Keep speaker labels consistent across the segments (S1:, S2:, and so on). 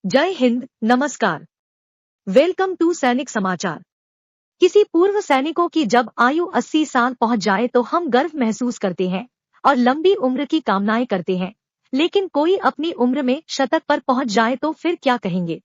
S1: जय हिंद, नमस्कार। Welcome to सैनिक समाचार। किसी पूर्व सैनिकों की जब आयु 80 साल पहुंच जाए तो हम गर्व महसूस करते हैं और लंबी उम्र की कामनाएं करते हैं, लेकिन कोई अपनी उम्र में शतक पर पहुंच जाए तो फिर क्या कहेंगे।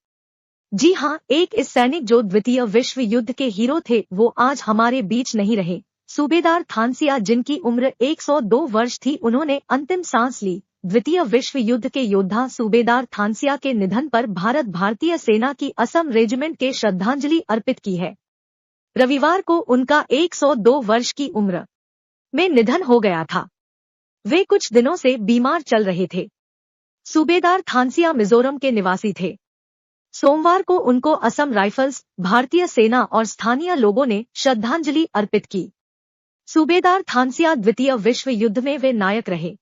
S1: जी हाँ, एक इस सैनिक जो द्वितीय विश्व युद्ध के हीरो थे वो आज हमारे बीच नहीं रहे। सूबेदार थानसिया, जिनकी उम्र 102 वर्ष थी, उन्होंने अंतिम सांस ली। द्वितीय विश्व युद्ध के योद्धा सूबेदार थानसिया के निधन पर भारतीय सेना की असम रेजिमेंट के श्रद्धांजलि अर्पित की है। रविवार को उनका 102 वर्ष की उम्र में निधन हो गया था। वे कुछ दिनों से बीमार चल रहे थे। सूबेदार थानसिया मिजोरम के निवासी थे। सोमवार को उनको असम राइफल्स, भारतीय सेना और स्थानीय लोगों ने श्रद्धांजलि अर्पित की। सूबेदार थानसिया द्वितीय विश्व युद्ध में वे नायक रहे।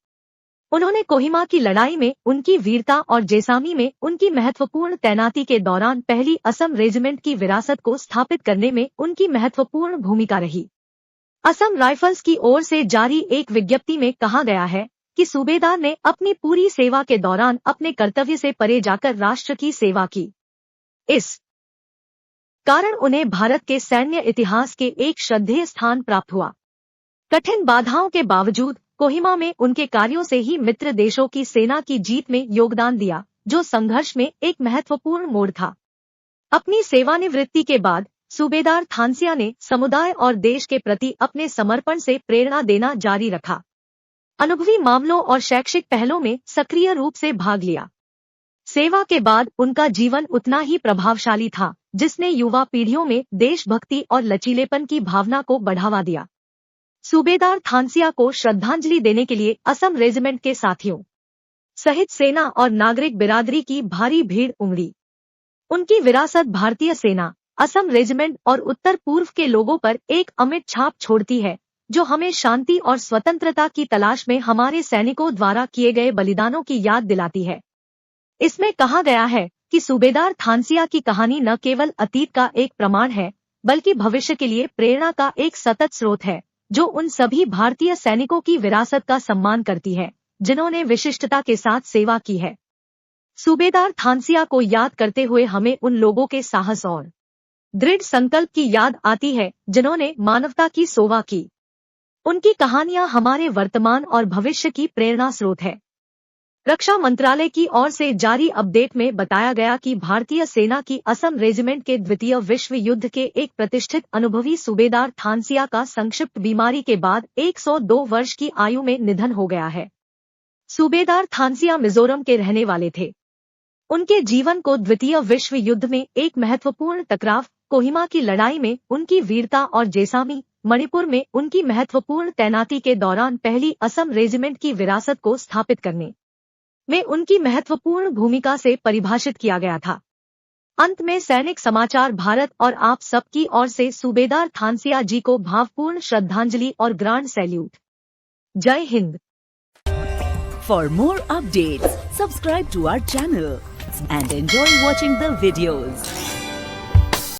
S1: उन्होंने कोहिमा की लड़ाई में उनकी वीरता और जेसामी में उनकी महत्वपूर्ण तैनाती के दौरान पहली असम रेजिमेंट की विरासत को स्थापित करने में उनकी महत्वपूर्ण भूमिका रही। असम राइफल्स की ओर से जारी एक विज्ञप्ति में कहा गया है कि सूबेदार ने अपनी पूरी सेवा के दौरान अपने कर्तव्य से परे जाकर राष्ट्र की सेवा की। इस कारण उन्हें भारत के सैन्य इतिहास के एक श्रद्धेय स्थान प्राप्त हुआ। कठिन बाधाओं के बावजूद कोहिमा में उनके कार्यों से ही मित्र देशों की सेना की जीत में योगदान दिया, जो संघर्ष में एक महत्वपूर्ण मोड़ था। अपनी सेवानिवृत्ति के बाद सूबेदार थानसिया ने समुदाय और देश के प्रति अपने समर्पण से प्रेरणा देना जारी रखा। अनुभवी मामलों और शैक्षिक पहलों में सक्रिय रूप से भाग लिया। सेवा के बाद उनका जीवन उतना ही प्रभावशाली था, जिसने युवा पीढ़ियों में देशभक्ति और लचीलेपन की भावना को बढ़ावा दिया। सूबेदार थानसिया को श्रद्धांजलि देने के लिए असम रेजिमेंट के साथियों सहित सेना और नागरिक बिरादरी की भारी भीड़ उमड़ी। उनकी विरासत भारतीय सेना, असम रेजिमेंट और उत्तर पूर्व के लोगों पर एक अमिट छाप छोड़ती है, जो हमें शांति और स्वतंत्रता की तलाश में हमारे सैनिकों द्वारा किए गए बलिदानों की याद दिलाती है। इसमें कहा गया है कि सूबेदार थानसिया की कहानी न केवल अतीत का एक प्रमाण है, बल्कि भविष्य के लिए प्रेरणा का एक सतत स्रोत है, जो उन सभी भारतीय सैनिकों की विरासत का सम्मान करती है जिन्होंने विशिष्टता के साथ सेवा की है। सूबेदार थानसिया को याद करते हुए हमें उन लोगों के साहस और दृढ़ संकल्प की याद आती है जिन्होंने मानवता की सेवा की। उनकी कहानियां हमारे वर्तमान और भविष्य की प्रेरणा स्रोत है। रक्षा मंत्रालय की ओर से जारी अपडेट में बताया गया कि भारतीय सेना की असम रेजिमेंट के द्वितीय विश्व युद्ध के एक प्रतिष्ठित अनुभवी सूबेदार थानसिया का संक्षिप्त बीमारी के बाद 102 वर्ष की आयु में निधन हो गया है। सूबेदार थानसिया मिजोरम के रहने वाले थे। उनके जीवन को द्वितीय विश्व युद्ध में एक महत्वपूर्ण टकराव, कोहिमा की लड़ाई में उनकी वीरता और जेसामी, मणिपुर में उनकी महत्वपूर्ण तैनाती के दौरान पहली असम रेजिमेंट की विरासत को स्थापित करने में उनकी महत्वपूर्ण भूमिका से परिभाषित किया गया था। अंत में सैनिक समाचार भारत और आप सबकी ओर से सूबेदार थानसिया जी को भावपूर्ण श्रद्धांजलि और ग्रांड सैल्यूट। जय Hind.
S2: For more updates, subscribe to our channel and enjoy watching the videos.